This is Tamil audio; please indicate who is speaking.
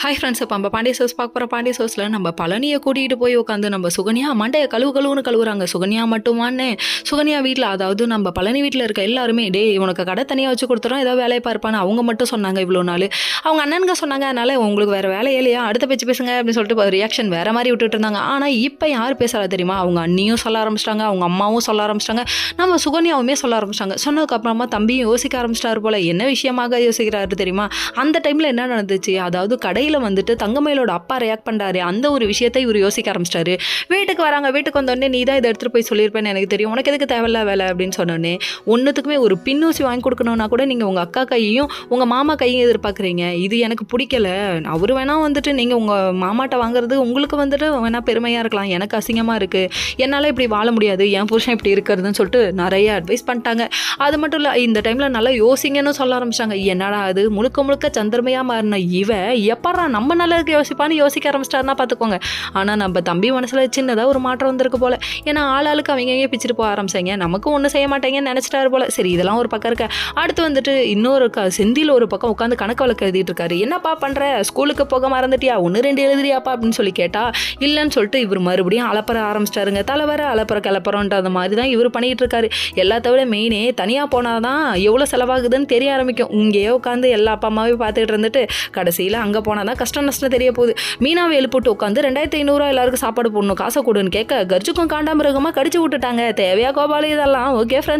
Speaker 1: ஹாய் ஃப்ரெண்ட்ஸ், இப்போ நம்ம பாண்டிய சோர்ஸ் பார்க்க போகிற பாண்டிய சோர்ஸில் நம்ம பழனியை கூட்டிகிட்டு போய் உட்காந்து நம்ம சுகன்யா மண்டையை கழுவுன்னு கழுவுறாங்க. சுகன்யா மட்டுமானே சுகன்யா வீட்டில், அதாவது நம்ம பழனி வீட்டில் இருக்க எல்லாருமே, டே இவனுக்கு கடை தனியாக வச்சு கொடுத்துறோம், ஏதாவது வேலையை பார்ப்பான்னு அவங்க மட்டும் சொன்னாங்க. இவ்வளோ நாள் அவங்க அண்ணனுங்க சொன்னாங்க, அதனால் உங்களுக்கு வேறு வேலையே இல்லையா, அடுத்த பேச்சு பேசுங்க அப்படின்னு சொல்லிட்டு ரியாக்ஷன் வேறு மாதிரி விட்டுட்டு இருந்தாங்க. ஆனால் இப்போ யார் பேசுகிறா தெரியுமா? அவங்க அண்ணியும் சொல்ல ஆரம்பிச்சிட்டாங்க, அவங்க அம்மாவும் சொல்ல ஆரம்பிச்சிட்டாங்க, நம்ம சுகன்யாவுமே சொல்ல ஆரம்பிச்சிட்டாங்க. சொன்னதுக்கப்புறமா தம்பியும் யோசிக்க ஆரம்பிச்சிட்டாரு போல். என்ன விஷயமாக யோசிக்கிறாரு தெரியுமா? அந்த டைமில் என்ன நடந்துச்சு, அதாவது கடையில் வந்துட்டு தங்கமயிலோட அப்பா ரியாக்ட் பண்ணுறாரு, அந்த ஒரு விஷயத்தை இவர் யோசிக்க ஆரம்பிச்சிட்டாரு. வீட்டுக்கு வராங்க, வீட்டுக்கு வந்தோடனே நீ தான் இதை எடுத்துகிட்டு போய் சொல்லியிருப்பேன்னு எனக்கு தெரியும், உனக்கு எதுக்கு தேவையில்ல வேலை அப்படின்னு சொன்னோடனே, ஒன்றுத்துக்குமே ஒரு பின்னூசி வாங்கி கொடுக்கணும்னா கூட நீங்கள் உங்கள் அக்கா கையையும் உங்கள் மாமா கையும் எதிர்பார்க்குறீங்க. இது எனக்கு பிடிக்கல. அவர் வேணால் வந்துட்டு நீங்கள் உங்கள் மாமாட்ட வாங்குறது உங்களுக்கு வந்துட்டு வேணால் பெருமையாக இருக்கலாம், எனக்கு அசிங்கமாக இருக்குது, என்னால் இப்படி வாழ முடியாது, என் புருஷன் இப்படி இருக்கிறதுன்னு சொல்லிட்டு நிறைய அட்வைஸ் பண்ணிட்டாங்க. அது மட்டும் இல்லை, இந்த டைமில் நல்லா யோசிங்கன்னு சொல்ல ஆரம்பிச்சிட்டாங்க. என்னடா அது முழுக்க முழுக்க சந்திரமையாக மாறின இவ எப்பறா நம்ம நல்லதுக்கு யோசிப்பான்னு யோசிக்க ஆரம்பிச்சிட்டாருன்னா பார்த்துக்கோங்க. ஆனால் நம்ம தம்பி மனசில் சின்னதாக ஒரு மாற்றம் வந்திருக்கு போல். ஏன்னா ஆளுக்கு அவங்க எங்கே பிச்சுட்டு போக ஆரம்பிச்சாங்க, நமக்கும் ஒன்றும் செய்ய மாட்டேங்கன்னு நினச்சிட்டாரு போல். சரி, இதெல்லாம் ஒரு பக்கம் இருக்க. அடுத்து வந்துட்டு இன்னொரு செந்தில் ஒரு பக்கம் உட்காந்து கணக்கு வழக்கு எழுதிட்டு இருக்காரு. என்னப்பா பண்ணுற, ஸ்கூலுக்கு போக மறந்துட்டியா, 1 2 எழுதுறியாப்பா அப்படின்னு சொல்லி கேட்டா இல்லைன்னு சொல்லிட்டு இவர் மறுபடியும் அலப்பற ஆரம்பிச்சிட்டாருங்க. தலைவர அலப்பற கிளப்புறோன்ற அந்த மாதிரி தான் இவர் பண்ணிகிட்டு இருக்காரு. எல்லாத்த விட மெயினே தனியாக போனால் தான் எவ்வளோ செலவாகுதுன்னு தெரிய ஆரம்பிக்கும். இங்கேயே உட்காந்து எல்லா அப்பா அம்மாவையும் பார்த்துட்டு இருந்துட்டு கடைசியில் அங்கே போனால் தான் கஷ்டம் நஷ்டம் தெரிய போகுது. மீனாவை எழுப்பிட்டு உட்காந்து 2500 எல்லாருக்கும் சாப்பாடு போடணும், காசை கொடுன்னு கேட்க கர்ஜுக்கும் காண்டாமிருகமாக கடிச்சு விட்டுட்டாங்க. தேவையா கோபாலு இதெல்லாம்? Okay friends.